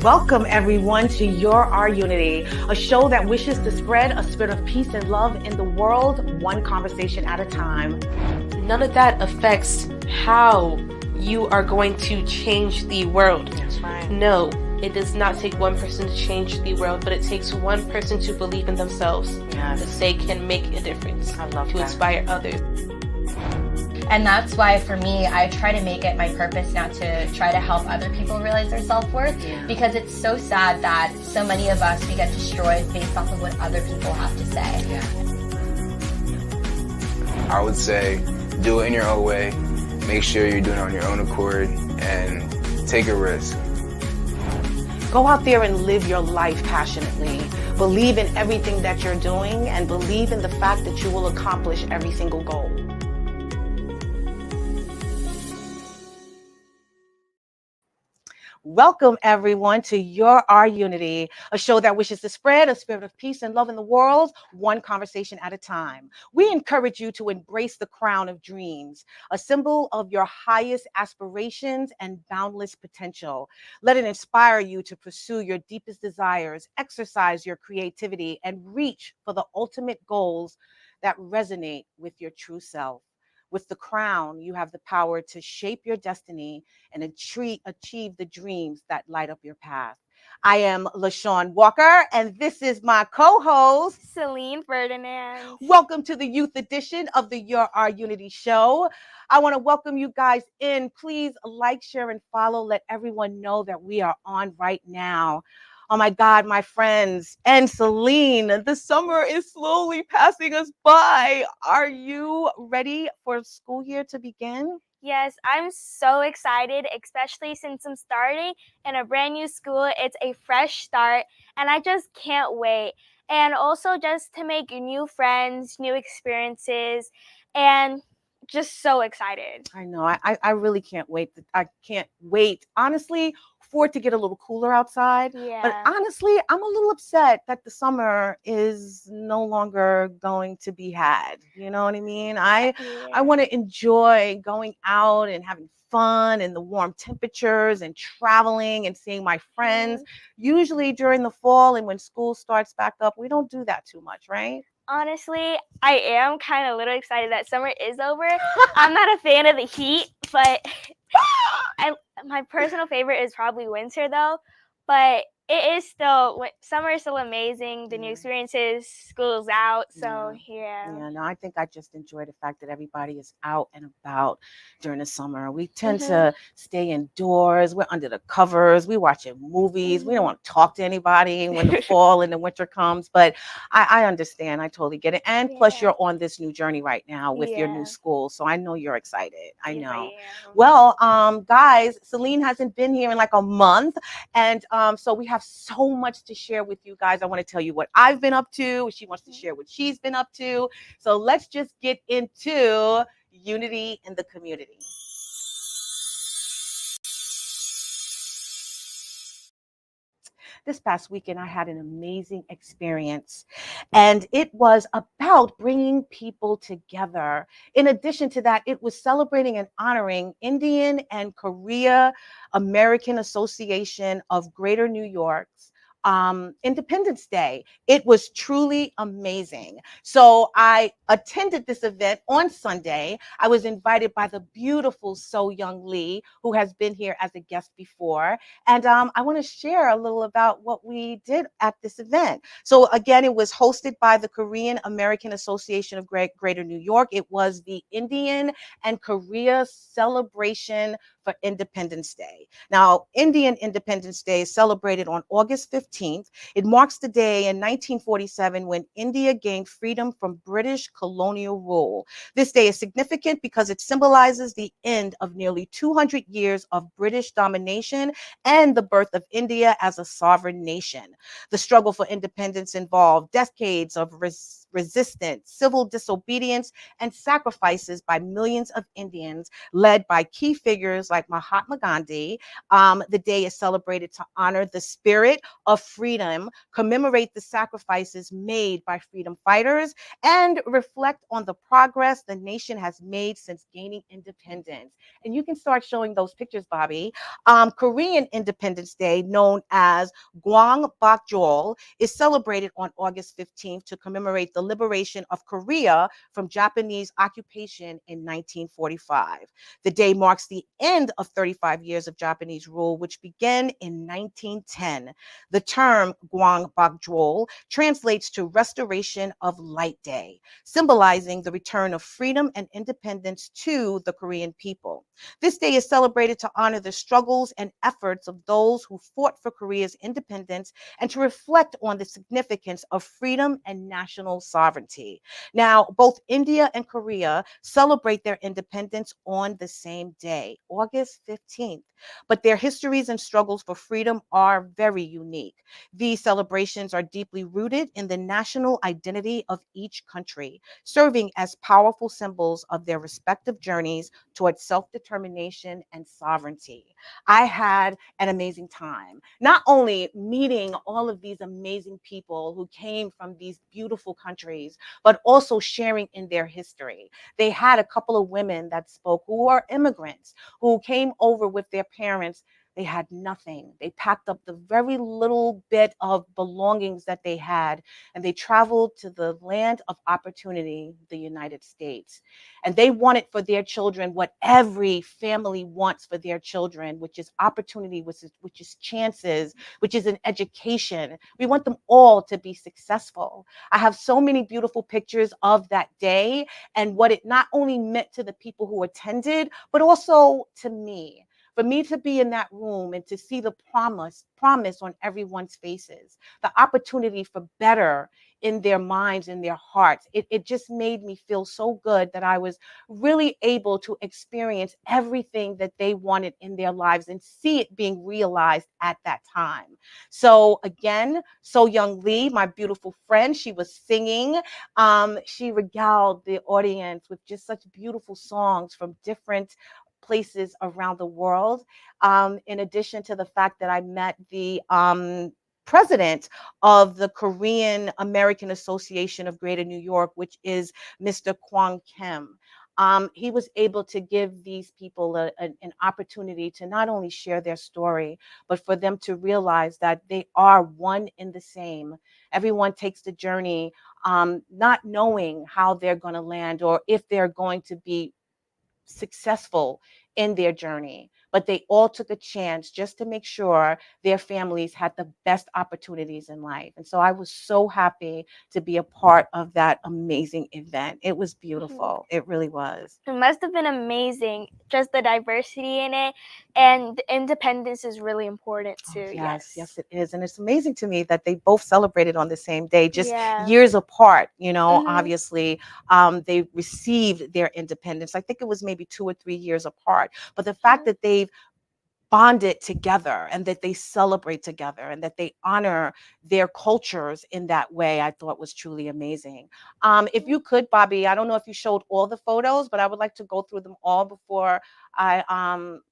Welcome everyone to Our Unity, a show that wishes to spread a spirit of peace and love in the world, one conversation at a time. None of that affects how you are going to change the world. That's right. No, it does not take one person to change the world, but it takes one person to believe in themselves. Yes. That they can make a difference. I love to that. Inspire others. And that's why, for me, I try to make it my purpose now to try to help other people realize their self-worth, because it's so sad that so many of us, we get destroyed based off of what other people have to say. Yeah. I would say do it in your own way, make sure you're doing it on your own accord, and take a risk. Go out there and live your life passionately. Believe in everything that you're doing and believe in the fact that you will accomplish every single goal. Welcome everyone to Our Unity, a show that wishes to spread a spirit of peace and love in the world, one conversation at a time. We encourage you to embrace the crown of dreams, a symbol of your highest aspirations and boundless potential. Let it inspire you to pursue your deepest desires, exercise your creativity, and reach for the ultimate goals that resonate with your true self. With the crown, you have the power to shape your destiny and achieve the dreams that light up your path. I am LaShawn Walker, and this is my co-host, Selene Ferdinand. Welcome to the youth edition of the Our Unity show. I want to welcome you guys in. Please like, share, and follow. Let everyone know that we are on right now. Oh my God, my friends and Selene, the summer is slowly passing us by. Are you ready for school year to begin? Yes, I'm so excited, especially since I'm starting in a brand new school. It's a fresh start, and I just can't wait. And also just to make new friends, new experiences, and just so excited. I know. I really can't wait. I can't wait, honestly, for it to get a little cooler outside. Yeah. But honestly, I'm a little upset that the summer is no longer going to be had. You know what I mean? I want to enjoy going out and having fun and the warm temperatures and traveling and seeing my friends. Usually during the fall and when school starts back up, we don't do that too much, right? Honestly, I am kind of a little excited that summer is over. I'm not a fan of the heat, but my personal favorite is probably winter though. But it is still, summer is still amazing. The new experiences, school's out, so yeah. Yeah, no, I think I just enjoy the fact that everybody is out and about during the summer. We tend to stay indoors. We're under the covers. We're watching movies. We don't want to talk to anybody when the fall and the winter comes. But I understand. I totally get it. And plus, you're on this new journey right now with your new school. So I know you're excited. I know. Well, guys, Selene hasn't been here in like a month. And so we have so much to share with you guys. I want to tell you what I've been up to. She wants to share what she's been up to. So let's just get into unity in the community. This past weekend, I had an amazing experience, and it was about bringing people together. In addition to that, it was celebrating and honoring Indian and Korea American Association of Greater New York's Independence Day. It was truly amazing. So I attended this event on Sunday. I was invited by the beautiful So Young Lee, who has been here as a guest before. And I want to share a little about what we did at this event. So again, it was hosted by the Korean American Association of Greater New York. It was the Indian and Korea celebration for Independence Day. Now, Indian Independence Day is celebrated on August 15th. It marks the day in 1947 when India gained freedom from British colonial rule. This day is significant because it symbolizes the end of nearly 200 years of British domination and the birth of India as a sovereign nation. The struggle for independence involved decades of resistance, civil disobedience, and sacrifices by millions of Indians, led by key figures like Mahatma Gandhi. The day is celebrated to honor the spirit of freedom, commemorate the sacrifices made by freedom fighters, and reflect on the progress the nation has made since gaining independence. And you can start showing those pictures, Bobby. Korean Independence Day, known as Gwangbakjol, is celebrated on August 15th to commemorate the liberation of Korea from Japanese occupation in 1945. The day marks the end of 35 years of Japanese rule, which began in 1910. The term Gwangbakjol translates to Restoration of Light Day, symbolizing the return of freedom and independence to the Korean people. This day is celebrated to honor the struggles and efforts of those who fought for Korea's independence and to reflect on the significance of freedom and national sovereignty. Now, both India and Korea celebrate their independence on the same day, August 15th, but their histories and struggles for freedom are very unique. These celebrations are deeply rooted in the national identity of each country, serving as powerful symbols of their respective journeys towards self-determination and sovereignty. I had an amazing time, not only meeting all of these amazing people who came from these beautiful countries, but also sharing in their history. They had a couple of women that spoke who are immigrants, who came over with their parents. They had nothing. They packed up the very little bit of belongings that they had, and they traveled to the land of opportunity, the United States. And they wanted for their children what every family wants for their children, which is opportunity, which is chances, which is an education. We want them all to be successful. I have so many beautiful pictures of that day and what it not only meant to the people who attended, but also to me. For me to be in that room and to see the promise on everyone's faces, the opportunity for better in their minds, in their hearts, it just made me feel so good that I was really able to experience everything that they wanted in their lives and see it being realized at that time. So again, So Young Lee, my beautiful friend, she was singing. She regaled the audience with just such beautiful songs from different places around the world. In addition to the fact that I met the president of the Korean American Association of Greater New York, which is Mr. Kwang Kim. He was able to give these people an opportunity to not only share their story, but for them to realize that they are one in the same. Everyone takes the journey not knowing how they're going to land or if they're going to be successful in their journey, but they all took a chance just to make sure their families had the best opportunities in life. And so I was so happy to be a part of that amazing event. It was beautiful. It really was. It must have been amazing, just the diversity in it, and the independence is really important too. Yes, it is. And it's amazing to me that they both celebrated on the same day, just Yeah. years apart. You know, Mhm. obviously, they received their independence. I think it was maybe 2 or 3 years apart. But the fact that they've bonded together and that they celebrate together and that they honor their cultures in that way, I thought was truly amazing. If you could, Bobby, I don't know if you showed all the photos, but I would like to go through them all before I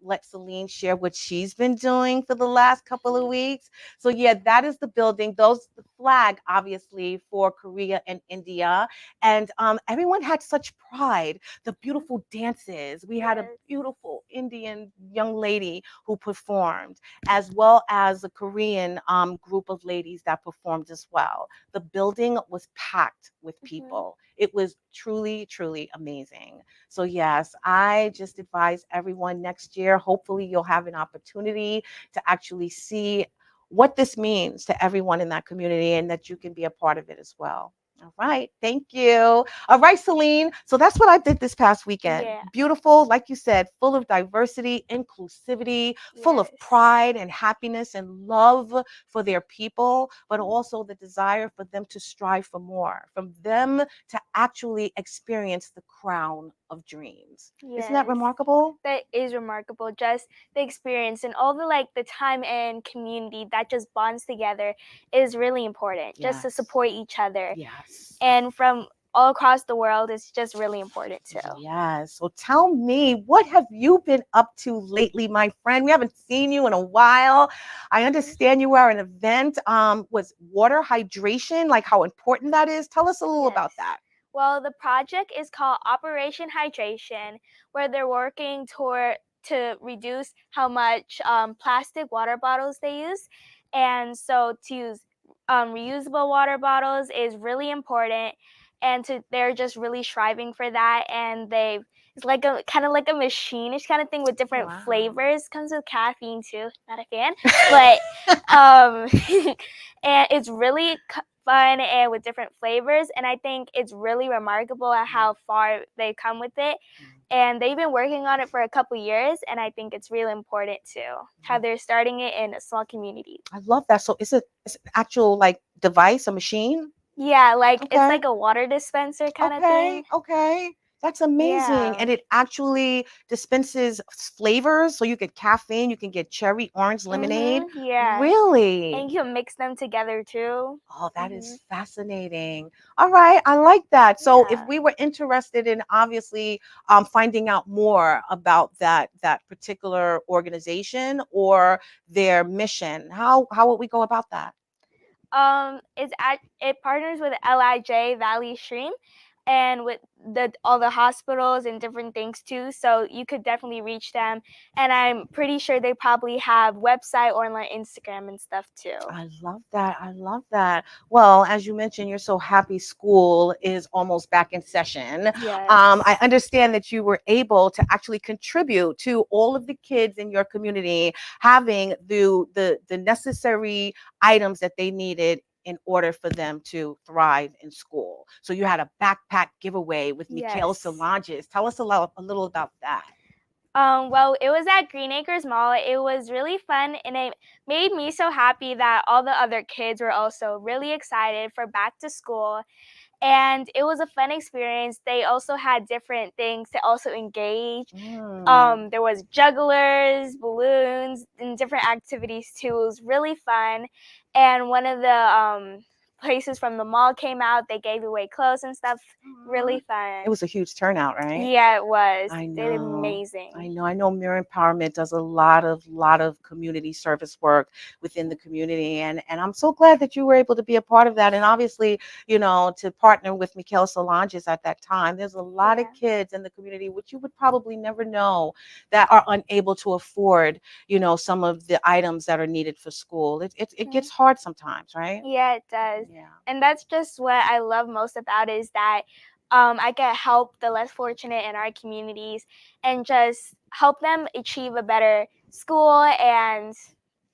let Selene share what she's been doing for the last couple of weeks. So yeah, that is the building. Those the flag, obviously, for Korea and India. And everyone had such pride. The beautiful dances. We had a Yes. beautiful Indian young lady who performed, as well as a Korean group of ladies that performed as well. The building was packed with people. It was truly, truly amazing. So yes, I just advise everyone next year, hopefully you'll have an opportunity to actually see what this means to everyone in that community and that you can be a part of it as well. All right, thank you. All right, Selene. So that's what I did this past weekend. Yeah. Beautiful, like you said, full of diversity, inclusivity, full of Yes. pride and happiness and love for their people, but also the desire for them to strive for more, from them to actually experience the crown of dreams. Yes. Isn't that remarkable? That is remarkable. Just the experience and all the time and community that just bonds together is really important. Just to Yes. support each other. Yes. And from all across the world, it's just really important too. Yes. So tell me, what have you been up to lately, my friend? We haven't seen you in a while. I understand you are an event. Was water hydration, like how important that is? Tell us a little about Yes. that. Well, the project is called Operation Hydration, where they're working to reduce how much plastic water bottles they use. And so to use reusable water bottles is really important. And they're just really striving for that. And it's like a kind of like a machine-ish kind of thing with different Wow. flavors. Comes with caffeine too. Not a fan, but and it's really fun and with different flavors, and I think it's really remarkable at how far they've come with it, and they've been working on it for a couple years, and I think it's really important too how they're starting it in a small community. I love that. So is it an actual like device, a machine? Yeah, it's Okay. like a water dispenser kind of thing. Okay. That's amazing. Yeah. And it actually dispenses flavors. So you get caffeine, you can get cherry, orange, lemonade. Yeah. Really? And you can mix them together too. Oh, that is fascinating. All right, I like that. So if Yeah. we were interested in obviously finding out more about that particular organization or their mission, how would we go about that? It partners with LIJ Valley Stream and with all the hospitals and different things too, so you could definitely reach them, and I'm pretty sure they probably have website or like Instagram and stuff too. I love that. I love that. Well, as you mentioned, you're so happy school is almost back in session. Yes. I understand that you were able to actually contribute to all of the kids in your community having the necessary items that they needed in order for them to thrive in school. So you had a backpack giveaway with Mikhail Yes. Symbolizes. Tell us a little about that. Well, it was at Green Acres Mall. It was really fun, and it made me so happy that all the other kids were also really excited for back to school. And it was a fun experience. They also had different things to also engage. There was jugglers, balloons, and different activities too. It was really fun. And one of the places from the mall came out. They gave away clothes and stuff. Really fun. It was a huge turnout, right? Yeah, it was. I They did know. amazing. I know Mirror Empowerment does a lot of community service work within the community, and I'm so glad that you were able to be a part of that, and obviously, to partner with Mikhail Solanges at that time. There's a lot of kids in the community which you would probably never know that are unable to afford, some of the items that are needed for school. It gets hard sometimes, right? Yeah, it does. Yeah. And that's just what I love most about it, is that I can help the less fortunate in our communities and just help them achieve a better school and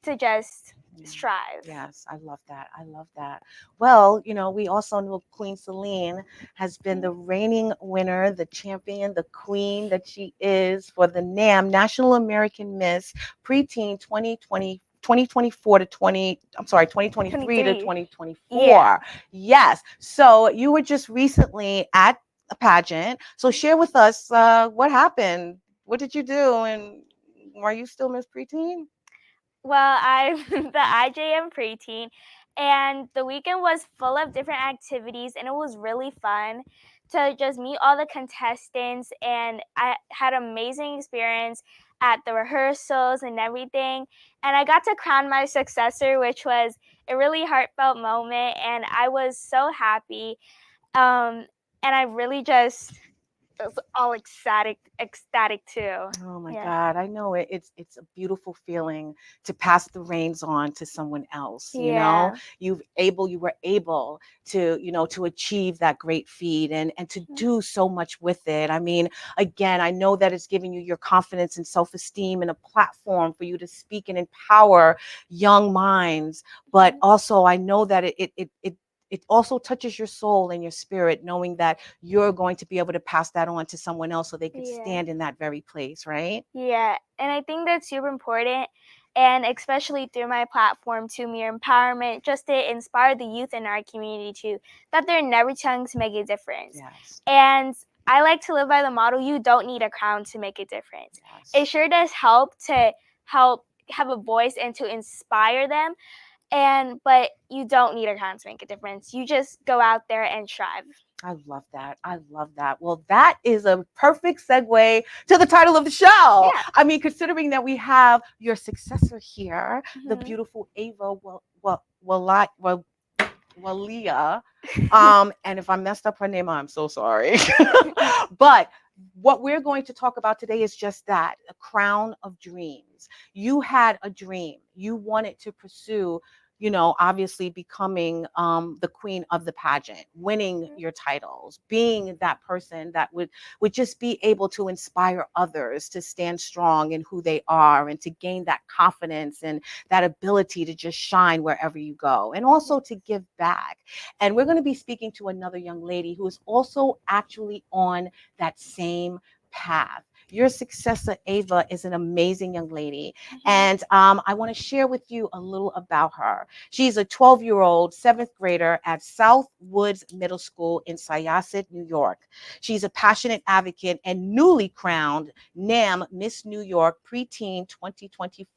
to just strive. Yes, I love that. I love that. Well, we also know Queen Selene has been the reigning winner, the champion, the queen that she is for the NAM, National American Miss Preteen 2024 to 2023 to 2024. Yeah. Yes. So you were just recently at a pageant. So share with us what happened. What did you do? And are you still Miss Preteen? Well, I'm the IJM preteen, and the weekend was full of different activities, and it was really fun to just meet all the contestants, and I had an amazing experience at the rehearsals and everything, and I got to crown my successor, which was a really heartfelt moment, and I was so happy, and I really just was all ecstatic too. Oh my Yeah. God, I know it. It's a beautiful feeling to pass the reins on to someone else. Yeah. You were able to, to achieve that great feat and to do so much with it. I mean, again, I know that it's giving you your confidence and self-esteem and a platform for you to speak and empower young minds. But also I know that it also touches your soul and your spirit, knowing that you're going to be able to pass that on to someone else so they can stand in that very place, right? Yeah, and I think that's super important, and especially through my platform to Mirror Empowerment, just to inspire the youth in our community too, that they're never trying to make a difference. Yes. And I like to live by the motto, you don't need a crown to make a difference. Yes. It sure does help to help have a voice and to inspire them. But you don't need a crown to make a difference. You just go out there and strive. I love that. I love that. Well, that is a perfect segue to the title of the show. Yeah. I mean, considering that we have your successor here, the Mhm. beautiful Ava Walia. And if I messed up her name, I'm so sorry. But what we're going to talk about today is just that, a crown of dreams. You had a dream. You wanted to pursue, obviously becoming the queen of the pageant, winning your titles, being that person that would just be able to inspire others to stand strong in who they are and to gain that confidence and that ability to just shine wherever you go, and also to give back. And we're going to be speaking to another young lady who is also actually on that same path. Your successor, Ava, is an amazing young lady. And I want to share with you a little about her. She's a 12-year-old seventh grader at South Woods Middle School in Syosset, New York. She's a passionate advocate and newly crowned NAM Miss New York Preteen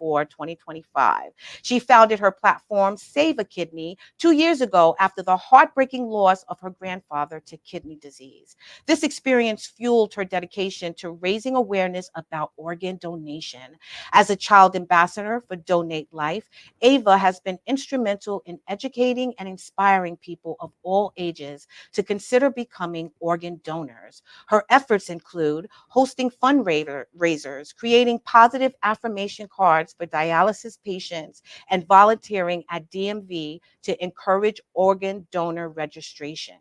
2024-2025. She founded her platform, Save a Kidney, 2 years ago after the heartbreaking loss of her grandfather to kidney disease. This experience fueled her dedication to raising awareness about organ donation. As a child ambassador for Donate Life, Ava has been instrumental in educating and inspiring people of all ages to consider becoming organ donors. Her efforts include hosting fundraisers, creating positive affirmation cards for dialysis patients, and volunteering at DMV to encourage organ donor registration.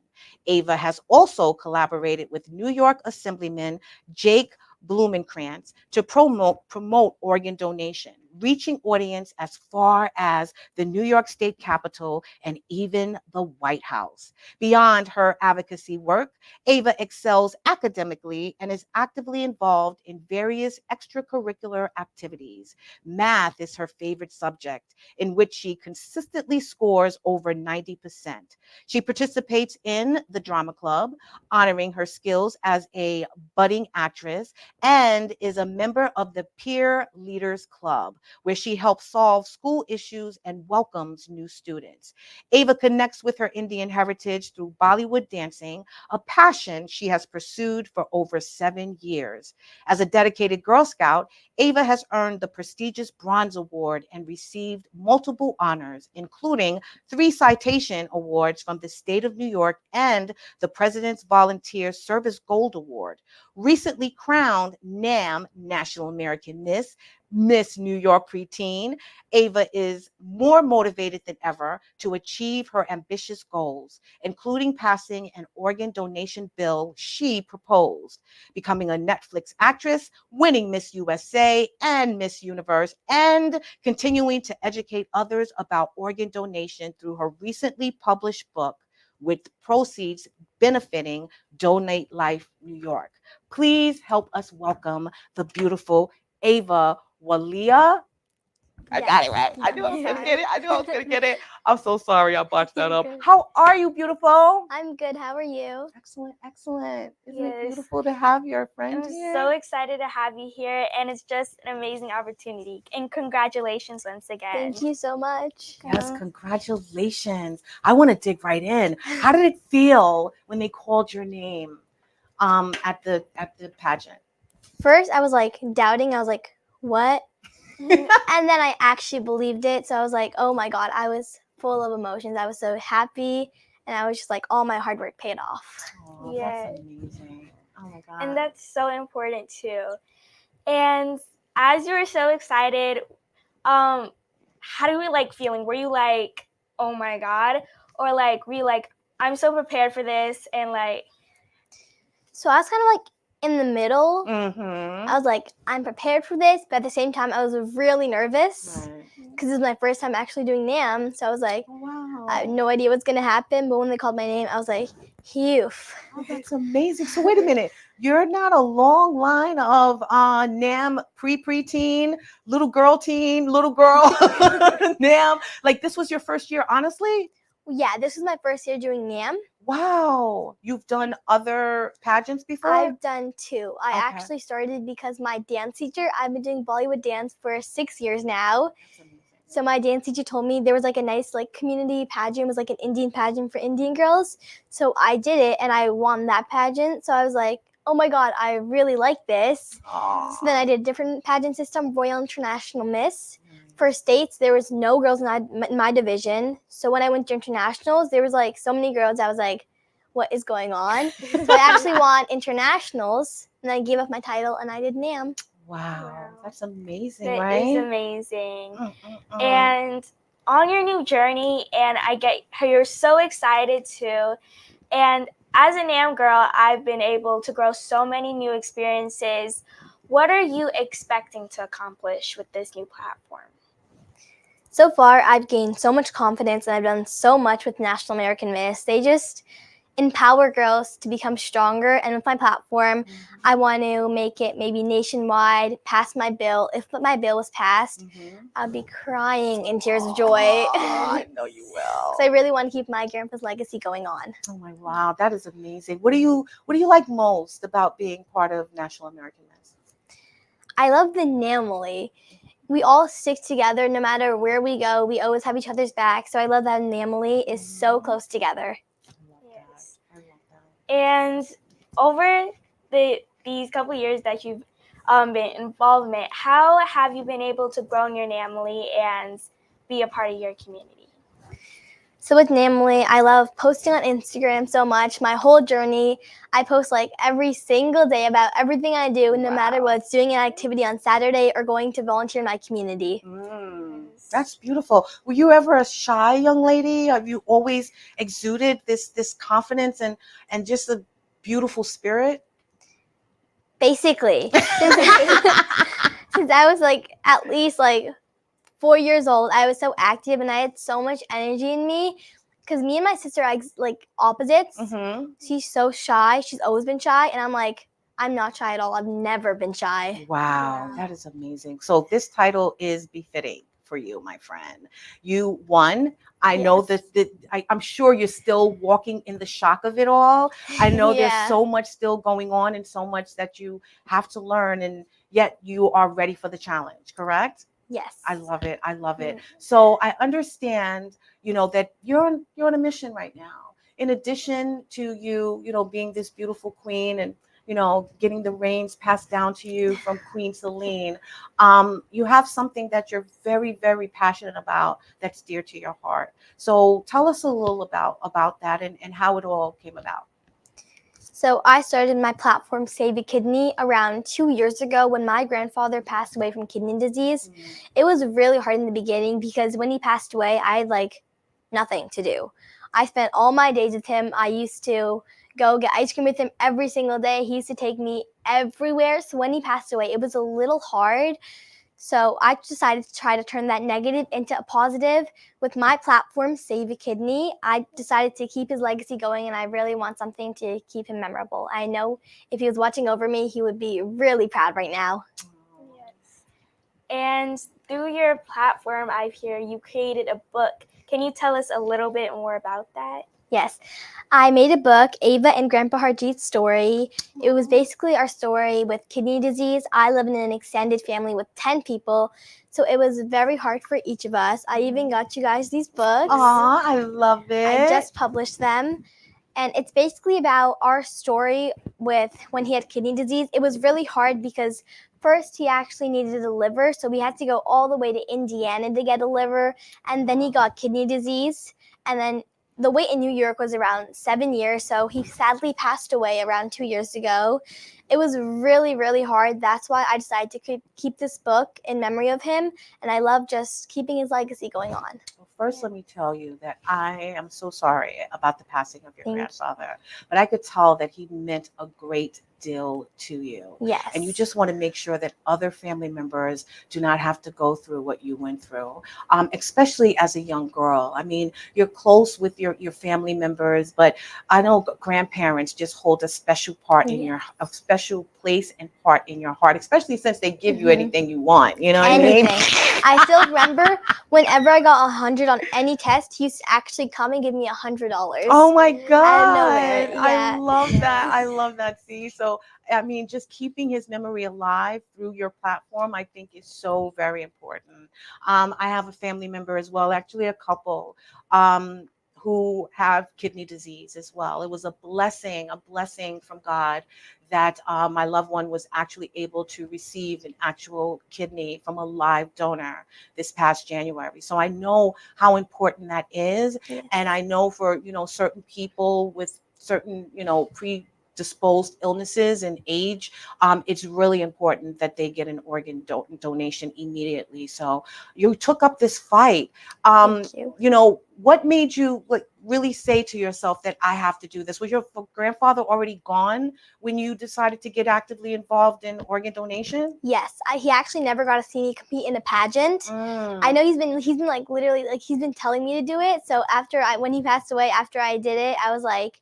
Ava has also collaborated with New York Assemblyman Jake Blumenkrantz to promote organ donation, reaching audience as far as the New York State Capitol and even the White House. Beyond her advocacy work, Ava excels academically and is actively involved in various extracurricular activities. Math is her favorite subject, in which she consistently scores over 90%. She participates in the drama club, honoring her skills as a budding actress, and is a member of the Peer Leaders Club, where she helps solve school issues and welcomes new students. Ava connects with her Indian heritage through Bollywood dancing, a passion she has pursued for over 7 years. As a dedicated Girl Scout, Ava has earned the prestigious Bronze Award and received multiple honors, including 3 citation awards from the state of New York and the President's Volunteer Service Gold Award. Recently crowned NAM, National American Miss New York Preteen, Ava is more motivated than ever to achieve her ambitious goals, including passing an organ donation bill she proposed, becoming a Netflix actress, winning Miss USA and Miss Universe, and continuing to educate others about organ donation through her recently published book, with proceeds benefiting Donate Life New York. Please help us welcome the beautiful Ava Walia. I got it right. I knew I was going to get it. I knew I was going to get it. I'm so sorry I botched that up. Good. How are you, beautiful? I'm good. How are you? Excellent, excellent. Isn't it Yes. beautiful to have your friend I'm here? so excited to have you here, and it's just an amazing opportunity. And congratulations once again. Thank you so much. Yes, congratulations. I want to dig right in. How did it feel when they called your name at the pageant? First, I was like doubting. I was like, what? And then I actually believed it. So I was like, oh my God, I was full of emotions. I was so happy. And I was just like, all my hard work paid off. Oh, Yeah. that's amazing. Oh my God. And that's so important too. And as you were so excited, how do you like feeling? Were you like, oh my God? Or like, were you like, I'm so prepared for this? And like, So I was kind of like in the middle. Mm-hmm. I was like, I'm prepared for this. But at the same time, I was really nervous Right. because this is my first time actually doing NAM. So I was like, Oh, wow. I have no idea what's going to happen. But when they called my name, I was like, phew. Oh, that's amazing. So wait a minute. You're not a long line of NAM preteen, little girl teen, little girl NAM. Like this was your first year, honestly? Yeah, this was my first year doing NAM. Wow. You've done other pageants before? I've done 2. I Okay. actually started because my dance teacher, I've been doing Bollywood dance for 6 years now. That's amazing. So my dance teacher told me there was like a nice like community pageant. It was like an Indian pageant for Indian girls. So I did it and I won that pageant. So I was like, oh my God, I really like this. Aw. So then I did a different pageant system, Royal International Miss. Nice. For states, there was no girls in my division. So when I went to internationals, there was like so many girls. I was like, what is going on? So I actually won internationals, and I gave up my title, and I did NAM. Wow. That's amazing, That right? is amazing. Mm-mm-mm. And on your new journey, and I get how you're so excited too. And as a NAM girl, I've been able to grow so many new experiences. What are you expecting to accomplish with this new platform? So far, I've gained so much confidence, and I've done so much with National American Miss. They just empower girls to become stronger. And with my platform, I want to make it maybe nationwide, pass my bill. If my bill was passed, I'd be crying in tears of joy. I know you will. So I really want to keep my grandpa's legacy going on. Oh my wow, that is amazing. What do you like most about being part of National American Miss? I love the family. We all stick together no matter where we go. We always have each other's back. So I love that family is so close together. Yes. I love that. And over these couple years that you've been involved, how have you been able to grow in your family and be a part of your community? So with Namely, I love posting on Instagram so much. My whole journey, I post like every single day about everything I do, no matter what. It's doing an activity on Saturday or going to volunteer in my community. That's beautiful. Were you ever a shy young lady? Have you always exuded this confidence and just a beautiful spirit? Basically, since I was like at least like 4 years old, I was so active and I had so much energy in me. Because me and my sister are like opposites. She's so shy. She's always been shy. And I'm like, I'm not shy at all. I've never been shy. Wow, that is amazing. So this title is befitting for you, my friend. You won. I know that I'm sure you're still walking in the shock of it all. I know there's so much still going on and so much that you have to learn, and yet you are ready for the challenge, correct? Yes. I love it. I love it. So I understand, that you're on a mission right now. In addition to you being this beautiful queen and, getting the reins passed down to you from Queen Selene, you have something that you're very, very passionate about that's dear to your heart. So tell us a little about that and how it all came about. So I started my platform Save a Kidney around 2 years ago when my grandfather passed away from kidney disease. It was really hard in the beginning because when he passed away, I had like nothing to do. I spent all my days with him. I used to go get ice cream with him every single day. He used to take me everywhere. So when he passed away, it was a little hard. So I decided to try to turn that negative into a positive. With my platform, Save a Kidney, I decided to keep his legacy going, and I really want something to keep him memorable. I know if he was watching over me, he would be really proud right now. Yes. And through your platform, I hear you created a book. Can you tell us a little bit more about that? Yes. I made a book, Ava and Grandpa Harjeet's Story. It was basically our story with kidney disease. I live in an extended family with 10 people, so it was very hard for each of us. I even got you guys these books. Aw, I love it. I just published them. And it's basically about our story with when he had kidney disease. It was really hard because first he actually needed a liver, so we had to go all the way to Indiana to get a liver. And then he got kidney disease. And then the wait in New York was around 7 years, so he sadly passed away around 2 years ago. It was really, really hard. That's why I decided to keep this book in memory of him, and I love just keeping his legacy going on. Well, first, let me tell you that I am so sorry about the passing of your grandfather, but I could tell that he meant a great deal to you. Yes. And you just want to make sure that other family members do not have to go through what you went through, especially as a young girl. I mean, you're close with your family members, but I know grandparents just hold a special part in a special place and part in your heart, especially since they give you anything you want. You know what I mean? I still remember whenever I got 100 on any test, he used to actually come and give me $100. Oh my God. Out of nowhere, I yeah. love that. I love that. See, so I mean, just keeping his memory alive through your platform, I think is so very important. I have a family member as well, actually a couple, who have kidney disease as well. It was a blessing from God that my loved one was actually able to receive an actual kidney from a live donor this past January. So I know how important that is. Yes. And I know for, certain people with certain, predisposed illnesses and age, it's really important that they get an organ donation immediately. So you took up this fight. Thank you. What made you really say to yourself that I have to do this? Was your grandfather already gone when you decided to get actively involved in organ donation? Yes, he actually never got to see me compete in a pageant. I know he's been like literally like he's been telling me to do it. So when he passed away, after I did it, I was like,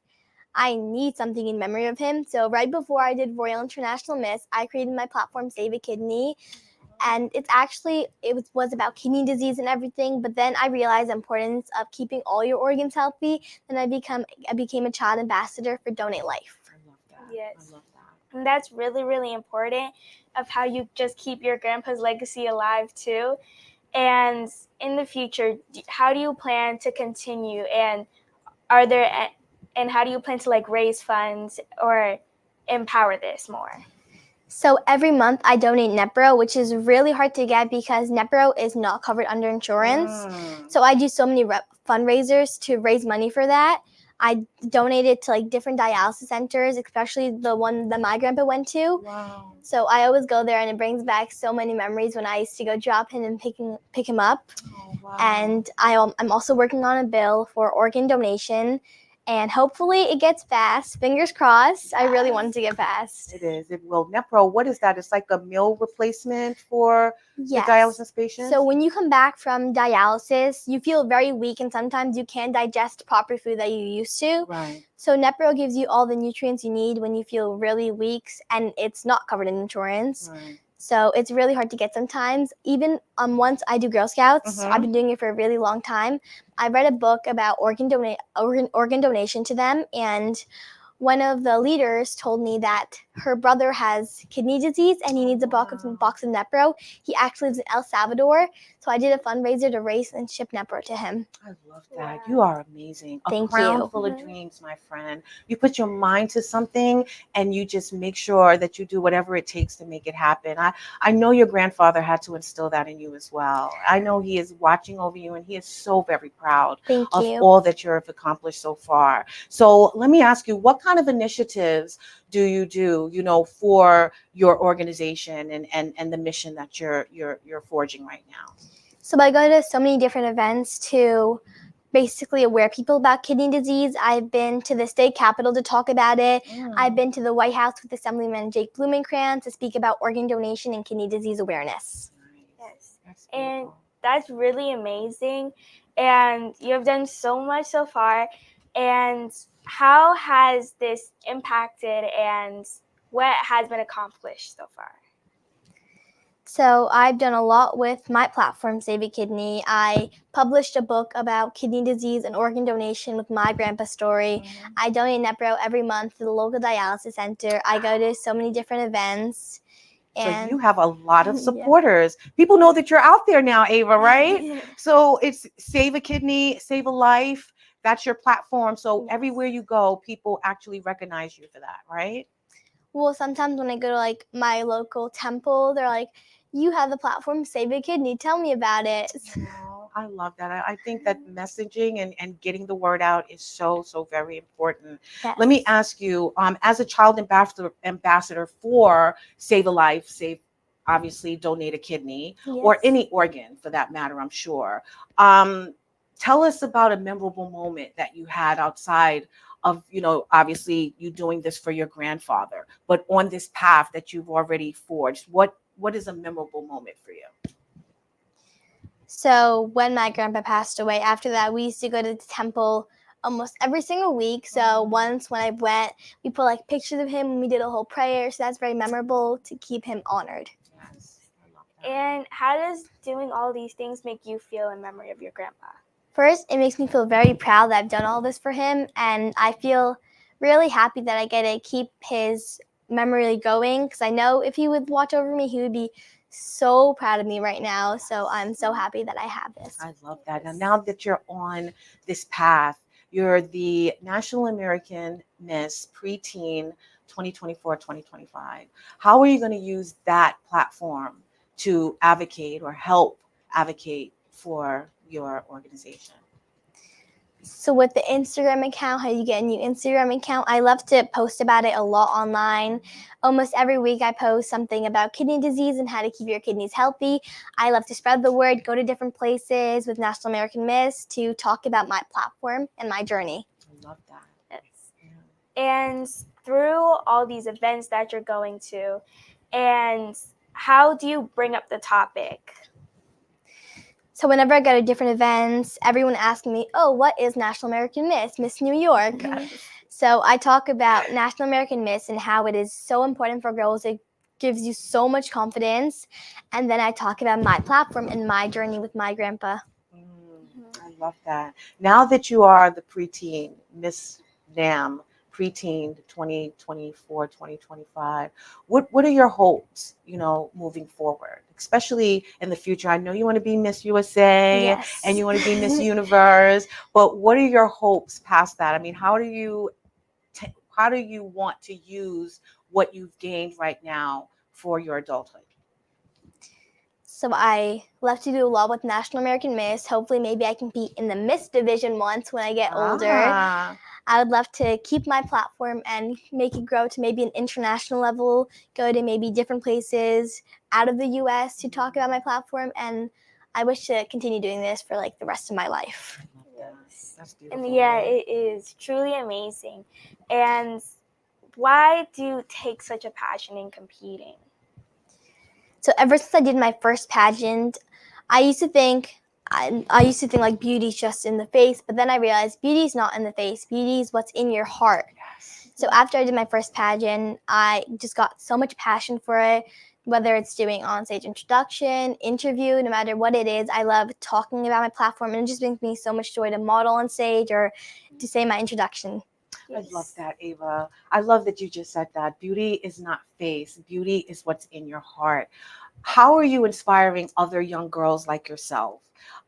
I need something in memory of him. So right before I did Royal International Miss, I created my platform Save a Kidney. And it was about kidney disease and everything. But then I realized the importance of keeping all your organs healthy. Then I became a child ambassador for Donate Life. I love that. Yes. I love that. And that's really, really important of how you just keep your grandpa's legacy alive too. And in the future, how do you plan to continue? And how do you plan to raise funds or empower this more? So every month I donate Nepro, which is really hard to get because Nepro is not covered under insurance. So I do so many fundraisers to raise money for that. I donated to different dialysis centers, especially the one that my grandpa went to. Wow. So I always go there, and it brings back so many memories when I used to go drop him and pick him up. Oh, wow. And I'm also working on a bill for organ donation. And hopefully it gets passed. Fingers crossed. I really want it to get passed. It is. It will. Nepro, what is that? It's like a meal replacement for the dialysis patients? So when you come back from dialysis, you feel very weak, and sometimes you can't digest proper food that you used to. Right. So Nepro gives you all the nutrients you need when you feel really weak, and it's not covered in insurance. Right. So it's really hard to get sometimes. Even once I do Girl Scouts, I've been doing it for a really long time. I read a book about organ donation to them, and one of the leaders told me that her brother has kidney disease and he needs a box of Nepro. He actually lives in El Salvador, so I did a fundraiser to raise and ship Nepro to him. I love that. You are amazing. Thank crown you. full of dreams, my friend. You put your mind to something and you just make sure that you do whatever it takes to make it happen. I know your grandfather had to instill that in you as well. I know he is watching over you and he is so very proud Thank of you. all that you have accomplished so far. So let me ask you, what kind of initiatives do you do, for your organization and the mission that you're forging right now? So I go to so many different events to basically aware people about kidney disease. I've been to the state capitol to talk about it. I've been to the White House with Assemblyman Jake Blumenkranz to speak about organ donation and kidney disease awareness. Yes. And that's really amazing. And you have done so much so far. And how has this impacted and what has been accomplished so far? So I've done a lot with my platform, Save a Kidney. I published a book about kidney disease and organ donation with my grandpa's story. I donate Nepro every month to the local dialysis center. I go to so many different events. So you have a lot of supporters. People know that you're out there now, Ava, right? So it's Save a Kidney, Save a Life. That's your platform. So everywhere you go, people actually recognize you for that, right? Well, sometimes when I go to my local temple, they're like, you have the platform Save a Kidney. Tell me about it. Oh, I love that. I think that messaging and getting the word out is so very important. Yes. Let me ask you, as a child ambassador for Save a Life, obviously Donate a Kidney, or any organ for that matter, I'm sure. Tell us about a memorable moment that you had outside of, obviously you doing this for your grandfather, but on this path that you've already forged. What is a memorable moment for you? So when my grandpa passed away, after that, we used to go to the temple almost every single week. So once when I went, we put pictures of him and we did a whole prayer. So that's very memorable to keep him honored. Yes, I love And how does doing all these things make you feel in memory of your grandpa? First, it makes me feel very proud that I've done all this for him, and I feel really happy that I get to keep his memory going, because I know if he would watch over me, he would be so proud of me right now. So I'm so happy that I have this. I love that. Now that you're on this path, you're the National American Miss Preteen 2024-2025. How are you going to use that platform to advocate or help advocate for your organization? So with the Instagram account, how you get a new Instagram account, I love to post about it a lot online. Almost every week I post something about kidney disease and how to keep your kidneys healthy. I love to spread the word, go to different places with National American Miss to talk about my platform and my journey. I love that. Yes. And through all these events that you're going to, and how do you bring up the topic? So whenever I go to different events, everyone asks me, oh, what is National American Miss, Miss New York? So I talk about National American Miss and how it is so important for girls. It gives you so much confidence. And then I talk about my platform and my journey with my grandpa. I love that. Now that you are the preteen, Miss NAM, preteen 2024-2025, what are your hopes, moving forward, especially in the future? I know you want to be Miss USA Yes. and you want to be Miss Universe, but what are your hopes past that? I mean, how do you want to use what you've gained right now for your adulthood? So I love to do a lot with National American Miss. Hopefully maybe I can be in the Miss division once when I get older. I would love to keep my platform and make it grow to maybe an international level, go to maybe different places out of the US to talk about my platform, and I wish to continue doing this for like the rest of my life. Yes. That's beautiful. And yeah, it is truly amazing. And why do you take such a passion in competing? So ever since I did my first pageant, I used to think like beauty's just in the face, but then I realized beauty's not in the face. Beauty is what's in your heart. Yes. So after I did my first pageant, I just got so much passion for it, whether it's doing onstage introduction, interview, no matter what it is. I love talking about my platform, and it just brings me so much joy to model on stage or to say my introduction. Yes. I love that, Ava. I love that you just said that. Beauty is not face. Beauty is what's in your heart. How are you inspiring other young girls like yourself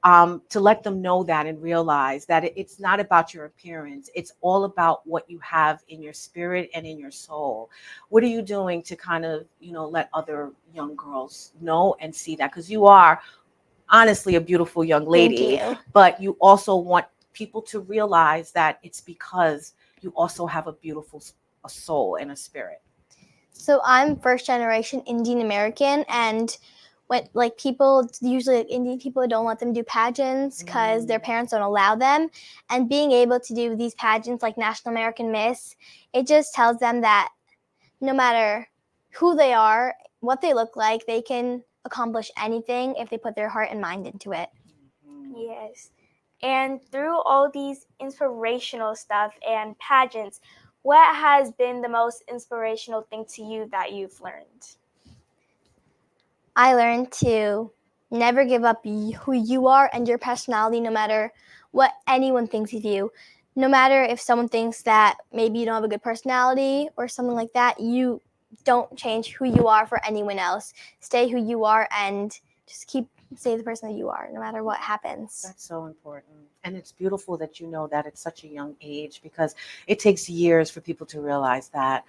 to let them know that and realize that it's not about your appearance? It's all about what you have in your spirit and in your soul. What are you doing to kind of, let other young girls know and see that? Because you are honestly a beautiful young lady, Thank you. but you also want people to realize that it's because you also have a beautiful soul and a spirit. So I'm first generation Indian American, and when people usually Indian people don't let them do pageants because their parents don't allow them. And being able to do these pageants like National American Miss, it just tells them that no matter who they are, what they look like, they can accomplish anything if they put their heart and mind into it. Yes. And through all these inspirational stuff and pageants, what has been the most inspirational thing to you that you've learned? I learned to never give up who you are and your personality, no matter what anyone thinks of you. No matter if someone thinks that maybe you don't have a good personality or something like that, you don't change who you are for anyone else. Stay who you are and just stay the person that you are, no matter what happens. That's so important. And it's beautiful that you know that at such a young age, because it takes years for people to realize that.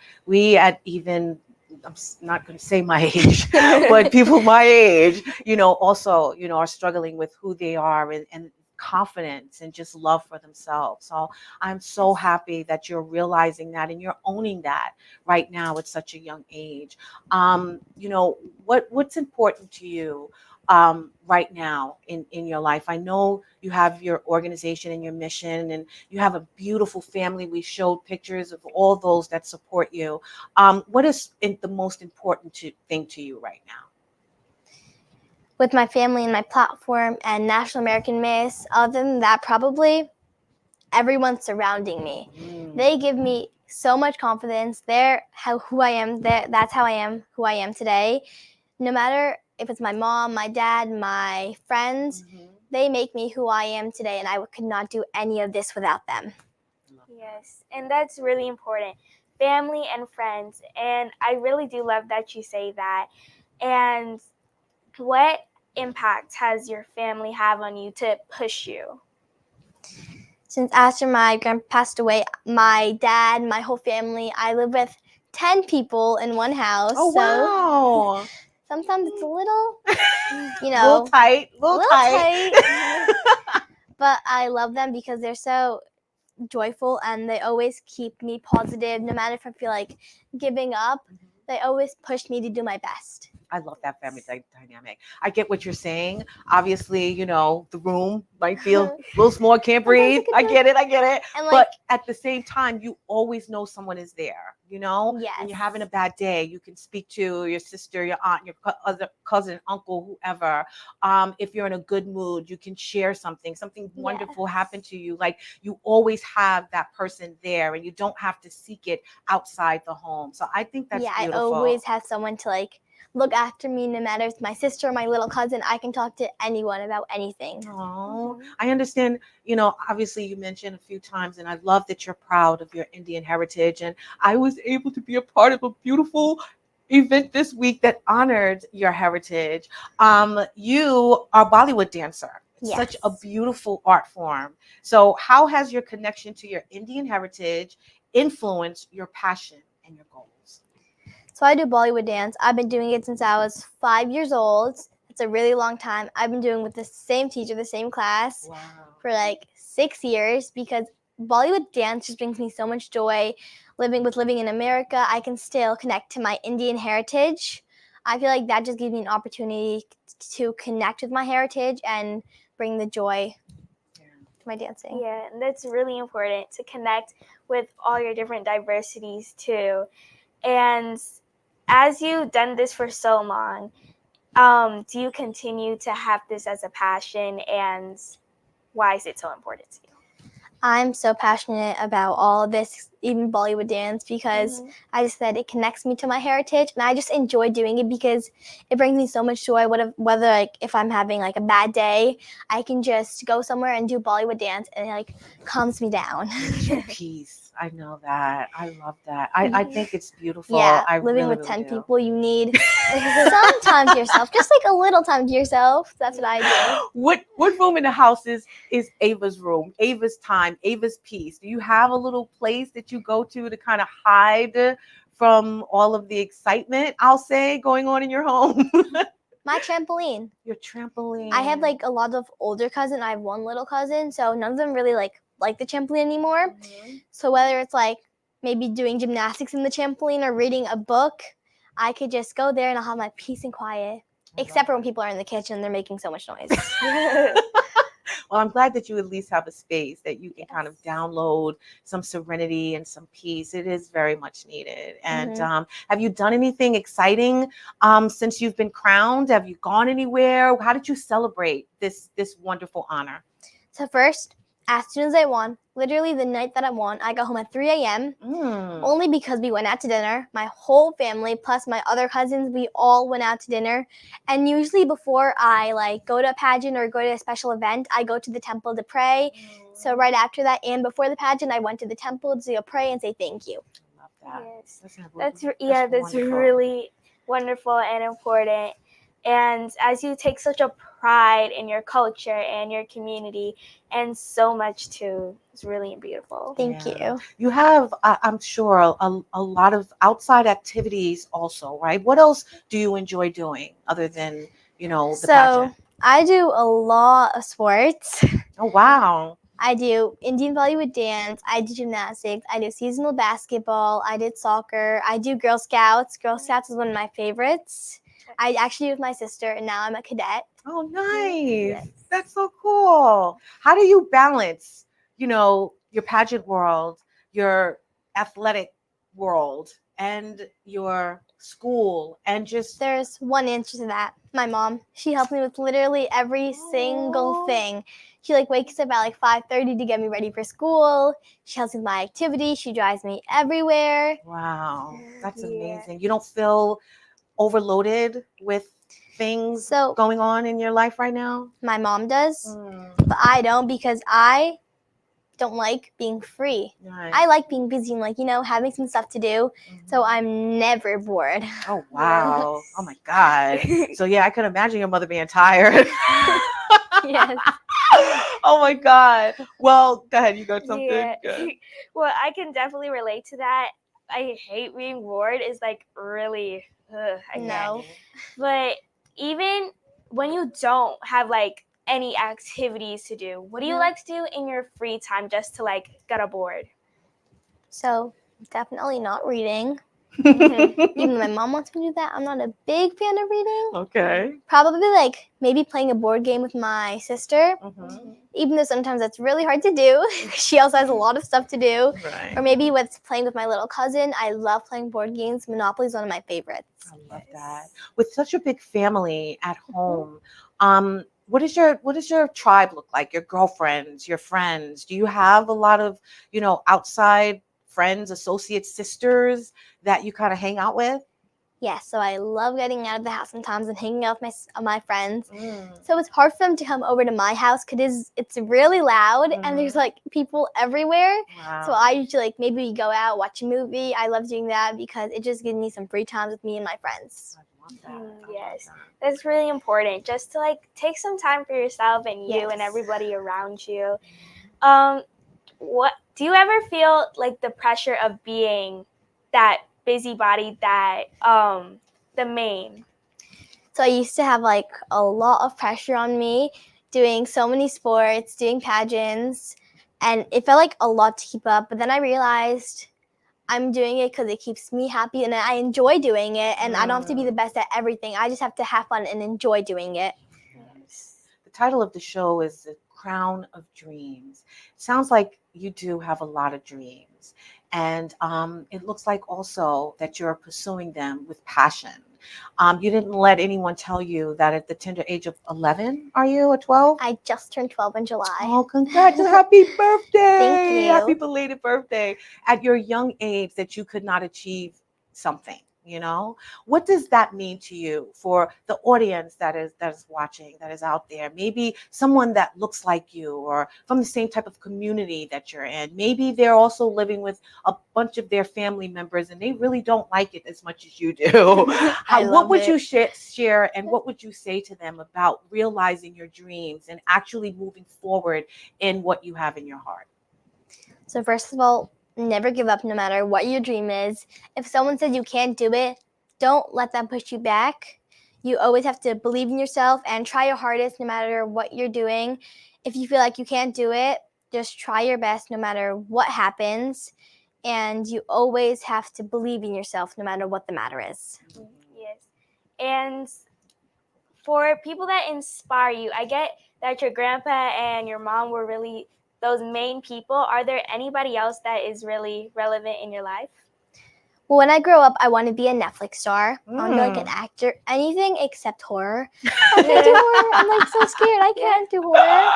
I'm not going to say my age, but people my age, also, are struggling with who they are and confidence and just love for themselves. So I'm so happy that you're realizing that and you're owning that right now at such a young age. What's important to you right now in your life? I know you have your organization and your mission, and you have a beautiful family. We showed pictures of all those that support you. What is the most important thing to you right now? With my family and my platform and National American Miss, other than that, probably everyone surrounding me. They give me so much confidence. They're who I am. That's how I am, who I am today. No matter if it's my mom, my dad, my friends, they make me who I am today, and I could not do any of this without them. Yes, and that's really important. Family and friends. And I really do love that you say that. And what impact has your family have on you to push you? Since after my grandpa passed away, my dad, my whole family, I live with 10 people in one house. Oh, wow. So sometimes it's a little, you Little know, tight. Little tight. tight. But I love them because they're so joyful and they always keep me positive. No matter if I feel like giving up, they always push me to do my best. I love that family dynamic. I get what you're saying. Obviously, you know, the room might feel a little small, can't breathe. I get it. And like, But at the same time, you always know someone is there, you know? yes. When you're having a bad day, you can speak to your sister, your aunt, your other cousin, uncle, whoever. If you're in a good mood, you can share something wonderful happened to you. Like, you always have that person there and you don't have to seek it outside the home. So I think that's beautiful. I always have someone to like look after me, no matter if it's my sister or my little cousin. I can talk to anyone about anything. Oh, I understand. You know, obviously you mentioned a few times, and I love that you're proud of your Indian heritage. And I was able to be a part of a beautiful event this week that honored your heritage. You are a Bollywood dancer. It's such a beautiful art form. So how has your connection to your Indian heritage influenced your passion and your goals? So I do Bollywood dance. I've been doing it since I was 5 years old. It's a really long time. I've been doing it with the same teacher, the same class for like 6 years because Bollywood dance just brings me so much joy. Living in America, I can still connect to my Indian heritage. I feel like that just gives me an opportunity to connect with my heritage and bring the joy to my dancing. Yeah, and that's really important to connect with all your different diversities too. And as you've done this for so long, do you continue to have this as a passion, and why is it so important to you? I'm so passionate about all of this, even Bollywood dance, because I just said it connects me to my heritage, and I just enjoy doing it because it brings me so much joy. Whether like if I'm having like a bad day, I can just go somewhere and do Bollywood dance, and it like calms me down. Peace. I know that. I love that. I think it's beautiful. Yeah, I living really, with 10 really do. people, you need some time to yourself, just like a little time to yourself. That's what I do. What room in the house is Ava's room? Ava's time, Ava's peace. Do you have a little place that you go to kind of hide from all of the excitement, I'll say, going on in your home? My trampoline. Your trampoline. I have like a lot of older cousins. I have one little cousin, so none of them really like the trampoline anymore. So whether it's like maybe doing gymnastics in the trampoline or reading a book, I could just go there and I'll have my peace and quiet. Except for when people are in the kitchen and they're making so much noise. Well, I'm glad that you at least have a space that you can kind of download some serenity and some peace. It is very much needed. And have you done anything exciting since you've been crowned? Have you gone anywhere? How did you celebrate this wonderful honor? So first, as soon as I won, literally the night that I won, I got home at 3 a.m. Only because we went out to dinner. My whole family plus my other cousins, we all went out to dinner. And usually before I like go to a pageant or go to a special event, I go to the temple to pray. So right after that and before the pageant, I went to the temple to pray and say thank you. I love that. Yes. That's really wonderful and important. And as you take such a pride in your culture and your community and so much too, it's really beautiful. Thank you. You have, I'm sure, a lot of outside activities also, right? What else do you enjoy doing other than, the pageant? I do a lot of sports. Oh, wow. I do Indian Bollywood dance, I do gymnastics, I do seasonal basketball, I did soccer, I do Girl Scouts. Girl Scouts is one of my favorites. I actually do with my sister, and now I'm a cadet. Oh, nice. Yes. That's so cool. How do you balance, your pageant world, your athletic world, and your school, and just... There's one answer to that. My mom. She helps me with literally every single thing. She wakes up at 5:30 to get me ready for school. She helps me with my activities. She drives me everywhere. Wow. That's amazing. You don't feel overloaded with things So going on in your life right now? my mom does, Mm, but I don't because I don't like being free. right. I like being busy and, like, you know, having some stuff to do. So I'm never bored. Oh, wow. Oh, my God. So, yeah, I could imagine your mother being tired. Yes. Oh, my God. Well, go ahead. You got something? Yeah. Good. Well, I can definitely relate to that. I hate being bored. Is like really, I can't. No. But even when you don't have like any activities to do, what do you Mhm. like to do in your free time just to like get bored? So definitely not reading. Even though my mom wants me to do that, I'm not a big fan of reading. Okay. Probably like maybe playing a board game with my sister. Even though sometimes that's really hard to do. She also has a lot of stuff to do. Right. Or maybe with playing with my little cousin. I love playing board games. Monopoly is one of my favorites. I love that. With such a big family at home, what does your tribe look like? Your girlfriends, your friends? Do you have a lot of, outside friends, associates, sisters that you kind of hang out with? Yes, so I love getting out of the house sometimes and hanging out with my friends. So it's hard for them to come over to my house because it's really loud and there's like people everywhere. Wow. So I usually like maybe we go out, watch a movie. I love doing that because it just gives me some free time with me and my friends. I love that. I love Yes, that. that's really important. Just to like take some time for yourself and you and Yes. everybody around you. What do you ever feel like the pressure of being that busybody, that the main? So I used to have like a lot of pressure on me doing so many sports, doing pageants, and it felt like a lot to keep up. But then I realized I'm doing it because it keeps me happy and I enjoy doing it. And I don't have to be the best at everything. I just have to have fun and enjoy doing it. Yes. The title of the show is The Crown of Dreams. It sounds like you do have a lot of dreams. And it looks like also that you're pursuing them with passion. You didn't let anyone tell you that at the tender age of 11, are you, or 12? I just turned 12 in July. Oh, congratulations. Happy birthday. Thank you. Happy belated birthday. At your young age that you could not achieve something, what does that mean to you for the audience that is watching, that is out there? Maybe someone that looks like you or from the same type of community that you're in. Maybe they're also living with a bunch of their family members and they really don't like it as much as you do. What would you share and what would you say to them about realizing your dreams and actually moving forward in what you have in your heart? So first of all, never give up no matter what your dream is. If someone says you can't do it, don't let them push you back. You always have to believe in yourself and try your hardest no matter what you're doing. If you feel like you can't do it, just try your best no matter what happens. And you always have to believe in yourself no matter what the matter is. Yes. And for people that inspire you, I get that your grandpa and your mom were really those main people. Are there anybody else that is really relevant in your life? Well, when I grow up, I want to be a Netflix star. I want to be like an actor, anything except horror. I can't do horror. I'm like so scared. I can't do horror.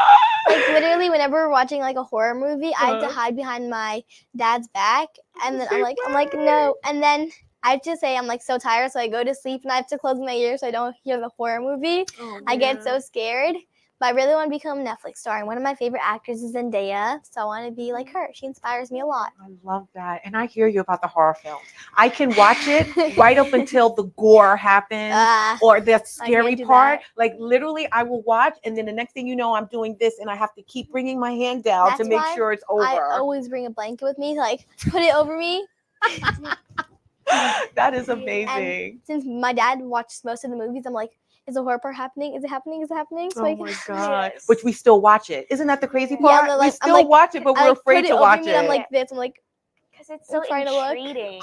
Like literally, whenever we're watching like a horror movie, I have to hide behind my dad's back, and then I'm like no, and then I have to say I'm like so tired, so I go to sleep, and I have to close my ears so I don't hear the horror movie. I get so scared. But I really want to become a Netflix star. And one of my favorite actors is Zendaya. So I want to be like her. She inspires me a lot. I love that. And I hear you about the horror films. I can watch it right up until the gore happens or the scary part. Like literally I will watch and then the next thing you know, I'm doing this and I have to keep bringing my hand down to make sure it's over. I always bring a blanket with me, like put it over me. That is amazing. And since my dad watches most of the movies, I'm like, is the horror part happening? Is it happening? Is it happening? So oh my God. Yes. But we still watch it. Isn't that the crazy part? Yeah, we still watch it, but we're afraid to watch it. I'm like this. I'm like, because it's so intriguing.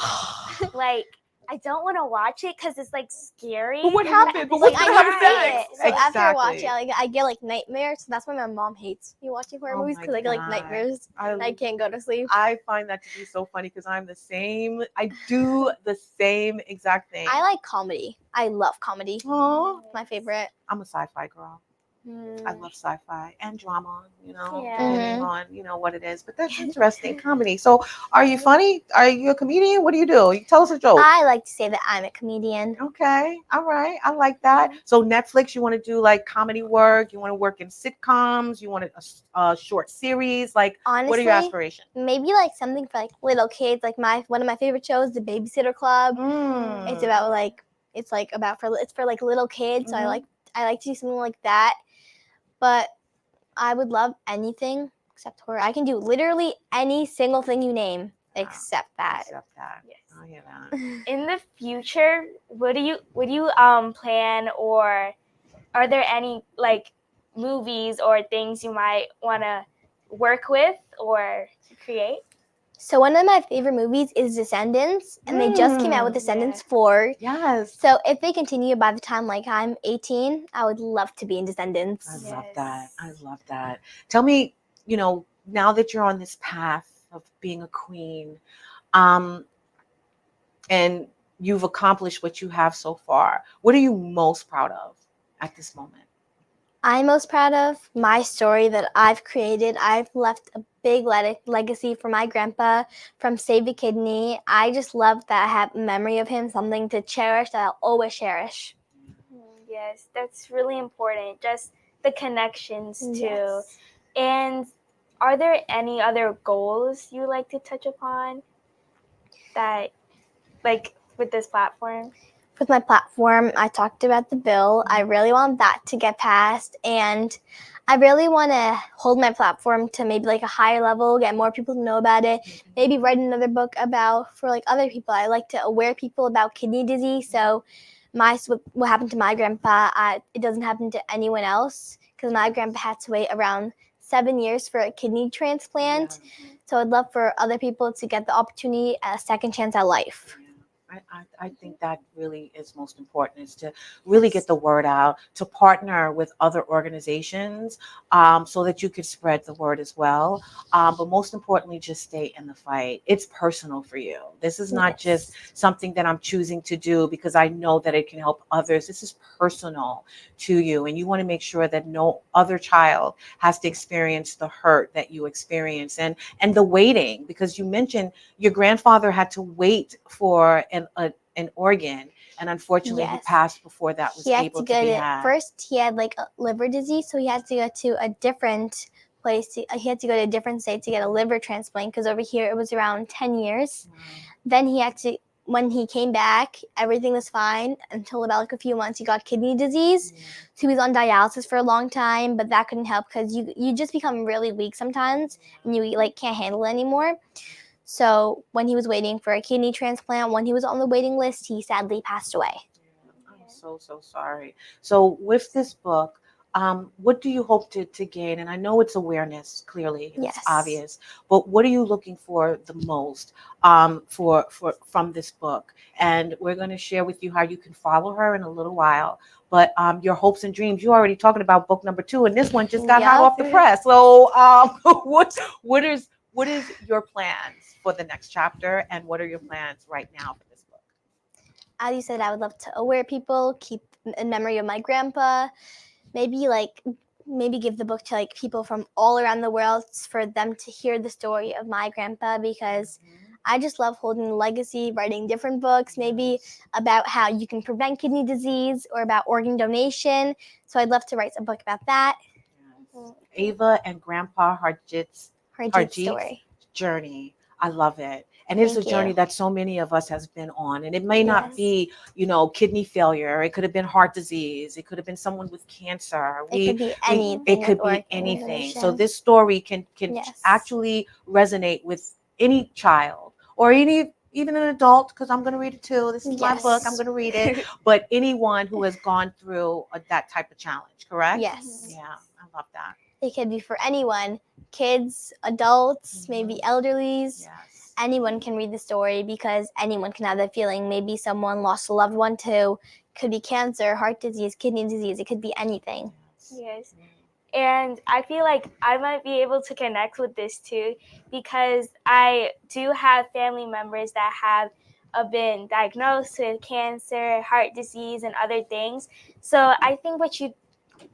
Like, I don't want to watch it because it's like scary. But what happened? But what's gonna happen next? So after I watch it, I get like nightmares. So that's why my mom hates me watching horror movies because I get like nightmares. I can't go to sleep. I find that to be so funny because I'm the same. I do the same exact thing. I like comedy. I love comedy. Aww. My favorite. I'm a sci-fi girl. I love sci-fi and drama, Yeah. depending on, what it is. But that's interesting. Comedy. So are you funny? Are you a comedian? What do? You tell us a joke. I like to say that I'm a comedian. Okay. All right. I like that. So Netflix, you want to do like comedy work? You want to work in sitcoms? You want a short series? Like, what are your Honestly, aspirations? maybe like something for like little kids. Like one of my favorite shows, The Babysitter Club. It's about like it's for like little kids. So I like to do something like that. But I would love anything except horror. I can do literally any single thing you name except that. Except that. Yes. I hear that. In the future, would you plan, or are there any like movies or things you might want to work with or create? So one of my favorite movies is Descendants, and they just came out with Descendants 4. Yes. So if they continue by the time like I'm 18, I would love to be in Descendants. I love that. I love that. Tell me, now that you're on this path of being a queen, and you've accomplished what you have so far, what are you most proud of at this moment? I'm most proud of my story that I've created. I've left a big legacy for my grandpa from Save a Kidney. I just love that I have a memory of him, something to cherish that I'll always cherish. Yes, that's really important. Just the connections too. Yes. And are there any other goals you like to touch upon that, like, with this platform? With my platform, I talked about the bill. I really want that to get passed, and I really want to hold my platform to maybe like a higher level, get more people to know about it, maybe write another book for like other people. I like to aware people about kidney disease, so what happened to my grandpa, it doesn't happen to anyone else, because my grandpa had to wait around 7 years for a kidney transplant. So I'd love for other people to get the opportunity, a second chance at life. I think that really is most important, is to really get the word out, to partner with other organizations, so that you could spread the word as well. But most importantly, just stay in the fight. It's personal for you. This is not just something that I'm choosing to do because I know that it can help others. This is personal to you, and you want to make sure that no other child has to experience the hurt that you experience, and the waiting, because you mentioned your grandfather had to wait for an organ, and unfortunately he passed before that was able to be had. First he had like a liver disease, so he had to go to a different place. He had to go to a different state to get a liver transplant, because over here it was around 10 years. Then when he came back, everything was fine until about like a few months he got kidney disease. So he was on dialysis for a long time, but that couldn't help because you just become really weak sometimes and you like can't handle it anymore. So when he was waiting for a kidney transplant, when he was on the waiting list, he sadly passed away. I'm so sorry. So with this book, what do you hope to gain? And I know it's awareness, clearly, it's obvious, but what are you looking for the most from this book? And we're going to share with you how you can follow her in a little while. But your hopes and dreams, you're already talking about book number 2, and this one just got hot off the press. So what is your plans for the next chapter, and what are your plans right now for this book? As you said, I would love to aware people, keep in memory of my grandpa, maybe give the book to like people from all around the world for them to hear the story of my grandpa, because I just love holding the legacy, writing different books, maybe about how you can prevent kidney disease or about organ donation. So I'd love to write a book about that. Ava and Grandpa Harjit's story. Journey. I love it. And it's a journey that so many of us has been on. And it may not be, kidney failure. It could have been heart disease. It could have been someone with cancer. It could be anything. It could be anything. So this story can actually resonate with any child or even an adult, because I'm going to read it too. This is my book. I'm going to read it. But anyone who has gone through that type of challenge, correct? Yes. Yeah, I love that. It could be for anyone, kids, adults, maybe elderlies. Yes. Anyone can read the story, because anyone can have that feeling. Maybe someone lost a loved one too. Could be cancer, heart disease, kidney disease. It could be anything. Yes. And I feel like I might be able to connect with this too, because I do have family members that have been diagnosed with cancer, heart disease, and other things. So I think what you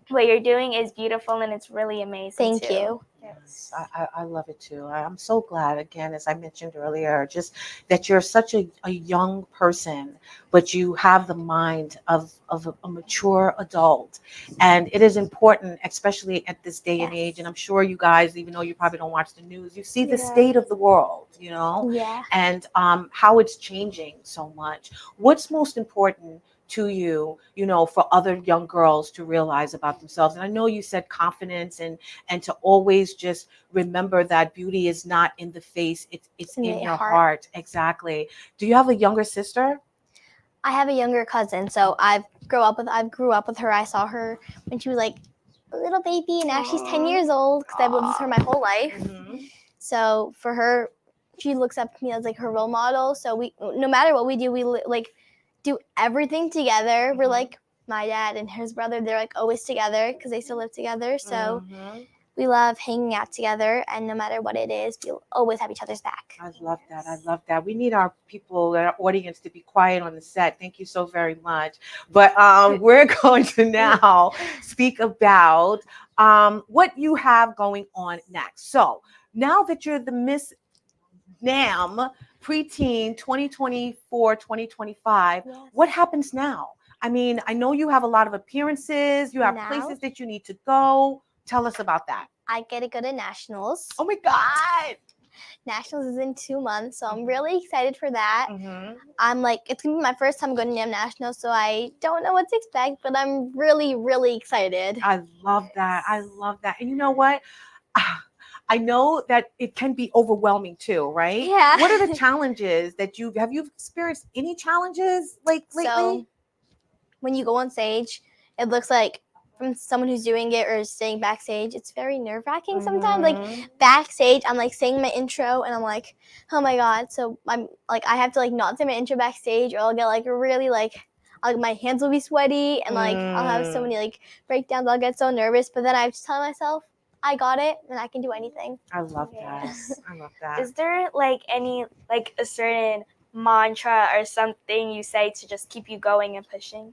what you're doing is beautiful and it's really amazing. Thank too. you. Yes, I love it too. I'm so glad, again, as I mentioned earlier, just that you're such a young person, but you have the mind of a mature adult. And it is important, especially at this day and Yes. age. And I'm sure you guys, even though you probably don't watch the news, you see the Yeah. state of the world, you know, Yeah. and how it's changing so much. What's most important to you, you know, for other young girls to realize about themselves? And I know you said confidence and to always just remember that beauty is not in the face, it's in your heart. Exactly. Do you have a younger sister? I have a younger cousin, so I grew up with her. I saw her when she was like a little baby, and now she's 10 years old because I've lived with her my whole life. Mhm. So for her, she looks up to me as like her role model. So we, no matter what we do, we like do everything together. We're like my dad and his brother. They're like always together because they still live together. So we love hanging out together, and no matter what it is, we'll always have each other's back. I love that. I love that. We need our people, our audience, to be quiet on the set. Thank you so very much. But we're going to now speak about what you have going on next. So now that you're the Miss NAM preteen 2024-2025, Yes. what happens now? I mean, I know you have a lot of appearances, you have Now? places that you need to go. Tell us about that. I get to go to nationals. Oh my God. Nationals is in 2 months, so I'm really excited for that. Mm-hmm. I'm like, it's gonna be my first time going to NAM Nationals, so I don't know what to expect, but I'm really, really excited. I love that. I love that. And you know what? I know that it can be overwhelming too, right? Yeah. What are the challenges that you experienced any challenges like lately? So when you go on stage, it looks like from someone who's doing it or staying backstage, it's very nerve-wracking sometimes. Like backstage, I'm like saying my intro and I'm like, oh my God. So I'm like, I have to like not say my intro backstage or I'll get like really like my hands will be sweaty and like I'll have so many like breakdowns. I'll get so nervous, but then I have to tell myself, I got it and I can do anything. I love that. I love that. Is there like any like a certain mantra or something you say to just keep you going and pushing?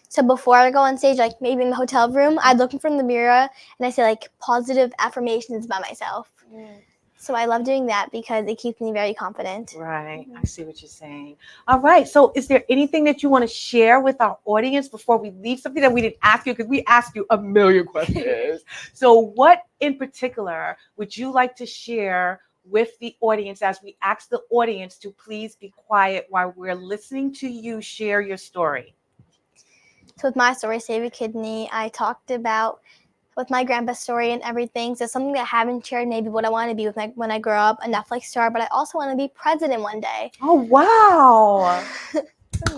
So before I go on stage, like maybe in the hotel room, I look in front of the mirror and I say like positive affirmations about myself. So I love doing that because it keeps me very confident. Right. I see what you're saying. All right. So is there anything that you want to share with our audience before we leave? Something that we didn't ask you, because we asked you a million questions. So what in particular would you like to share with the audience as we ask the audience to please be quiet while we're listening to you share your story? So with my story, Save a Kidney, I talked about with my grandpa's story and everything. So something that I haven't shared, maybe what I want to be with when I grow up, a Netflix star, but I also want to be president one day. Oh, wow.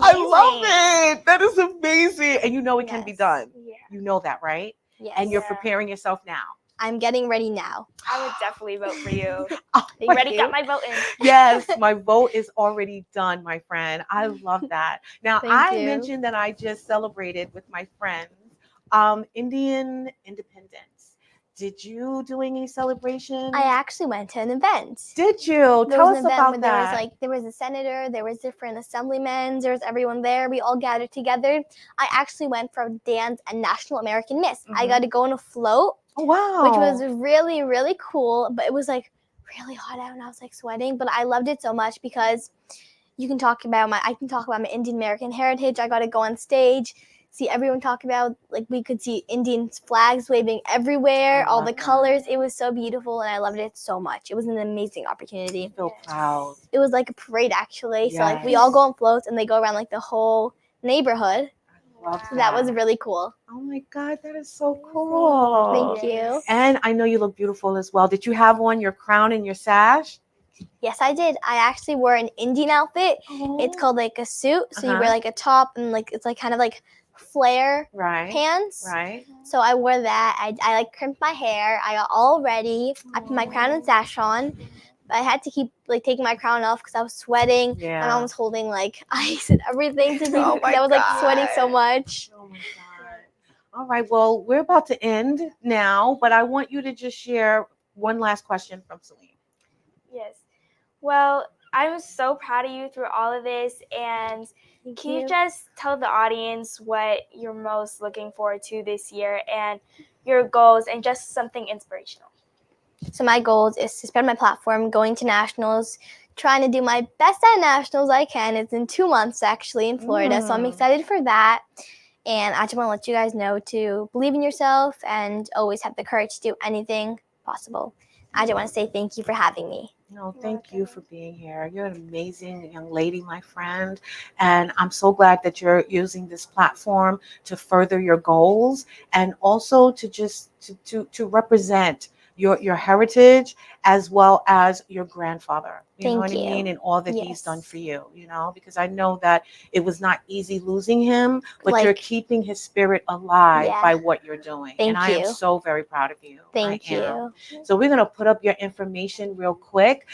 I love it. That is amazing. And you know it can be done. Yeah. You know that, right? Yes. And you're preparing yourself now. I'm getting ready now. I would definitely vote for you. Oh, Already got my vote in. Yes, my vote is already done, my friend. I love that. Now, Thank I you. mentioned that I just celebrated with my friends Indian independence. Did you do any celebration? I actually went to an event. Did you? There Tell was us an event about where that. there was a senator, there was different assemblymen, there was everyone there. We all gathered together. I actually went for dance and National American Miss. I got to go on a float. Oh, wow. Which was really, really cool, but it was like really hot out and I was like sweating, but I loved it so much because I can talk about my Indian American heritage. I got to go on stage, see everyone talk about, like we could see Indian flags waving everywhere, all the colors. It was so beautiful and I loved it so much. It was an amazing opportunity. I feel proud. It was like a parade actually. So like we all go on floats and they go around like the whole neighborhood. Love So that was really cool. Oh my God, that is so cool. Thank you. And I know you look beautiful as well. Did you have on your crown and your sash? Yes, I did. I actually wore an Indian outfit. It's called like a suit. So you wear like a top and like it's like kind of like flare pants. Right. So I wore that. I like crimped my hair. I got all ready. I put my crown and sash on. But I had to keep like taking my crown off because I was sweating. Yeah. My mom was holding like ice and everything to me Oh because my I was like God. sweating so much. Oh my God. All right. Well, we're about to end now, but I want you to just share one last question from Selene. Yes. Well, I'm so proud of you through all of this. And Thank can you you. just tell the audience what you're most looking forward to this year and your goals and just something inspirational? So my goals is to spread my platform, going to nationals, trying to do my best at nationals I can. It's in 2 months actually in Florida, so I'm excited for that. And I just want to let you guys know to believe in yourself and always have the courage to do anything possible. I just want to say thank you for having me. No, thank you for being here. You're an amazing young lady, my friend. And I'm so glad that you're using this platform to further your goals and also to just to represent your heritage as well as your grandfather. You know Thank what I you. mean? And all that he's done Yes. for you, because I know that it was not easy losing him, but you're Like, keeping his spirit alive yeah. by what you're doing. Thank And I am you. so very proud of you. Thank I am. you. So we're going to put up your information real quick.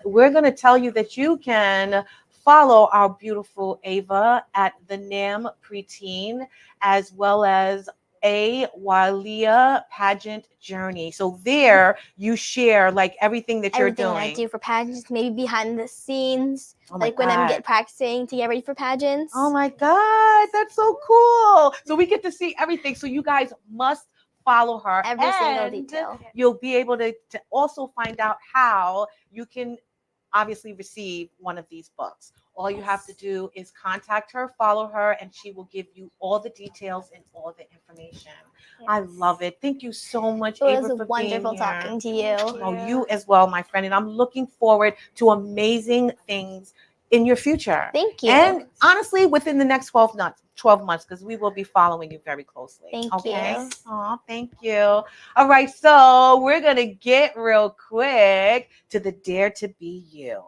We're going to tell you that you can follow our beautiful Ava at the NAM Preteen, as well as A Walia Pageant Journey. So there you share like everything that you're Everything doing. I do for pageants, maybe behind the scenes, Oh my like when I'm God. practicing to get ready for pageants. Oh my God, that's so cool. So we get to see everything. So you guys must follow her. Every single And detail. you'll be able to also find out how you can obviously receive one of these books. All you have to do is contact her, follow her, and she will give you all the details and all the information. I love it. Thank you so much, It Ava, was for wonderful being here. talking to you. Oh, you as well, my friend. And I'm looking forward to amazing things in your future. Thank you. And honestly, within the next 12 months, because we will be following you very closely. Thank Okay. you. Oh, thank you. All right. So we're going to get real quick to the Dare to Be You.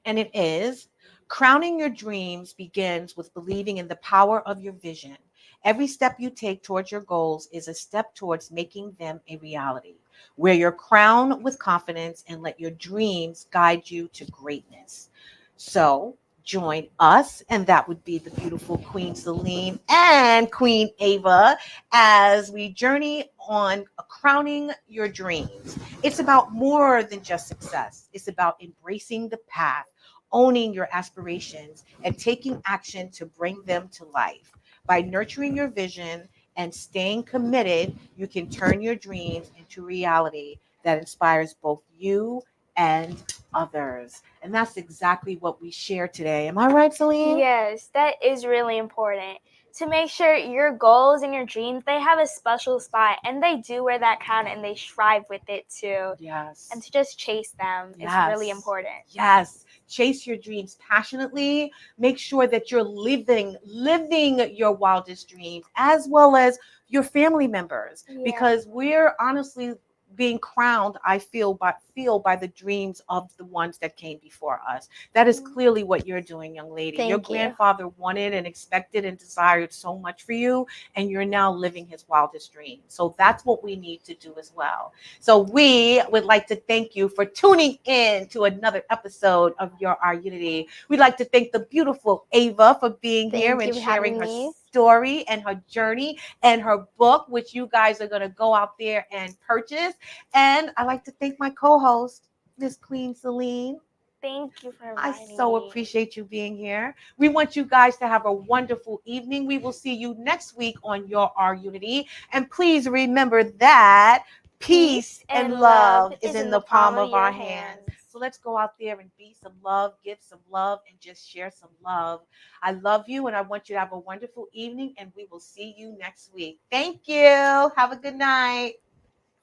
And it is crowning your dreams begins with believing in the power of your vision. Every step you take towards your goals is a step towards making them a reality. Wear your crown with confidence and let your dreams guide you to greatness. So join us, and that would be the beautiful Queen Selene and Queen Ava, as we journey on crowning your dreams. It's about more than just success. It's about embracing the path, owning your aspirations, and taking action to bring them to life. By nurturing your vision and staying committed, you can turn your dreams into reality that inspires both you and others. And that's exactly what we share today. Am I right, Selene? Yes, that is really important. To make sure your goals and your dreams, they have a special spot and they do wear that crown and they strive with it too. Yes. And to just chase them is really important. Yes. Chase your dreams passionately. Make sure that you're living your wildest dreams as well as your family members, because we're honestly being crowned, I feel by the dreams of the ones that came before us. That is clearly what you're doing, young lady. Thank Your you. grandfather wanted and expected and desired so much for you, and you're now living his wildest dreams. So that's what we need to do as well. So we would like to thank you for tuning in to another episode of Our Unity. We'd like to thank the beautiful Ava for being here Thank and you for sharing having her me. story and her journey and her book, which you guys are going to go out there and purchase. And I'd like to thank my co-host, Miss Queen Selene. Thank you for I inviting so me. appreciate you being here. We want you guys to have a wonderful evening. We will see you next week on Our Unity. And please remember that peace and love is in the palm of our hands. So let's go out there and be some love, give some love, and just share some love. I love you, and I want you to have a wonderful evening, and we will see you next week. Thank you. Have a good night.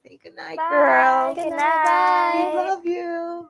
Say good night, Bye. girl. Good Good night. night. We love you.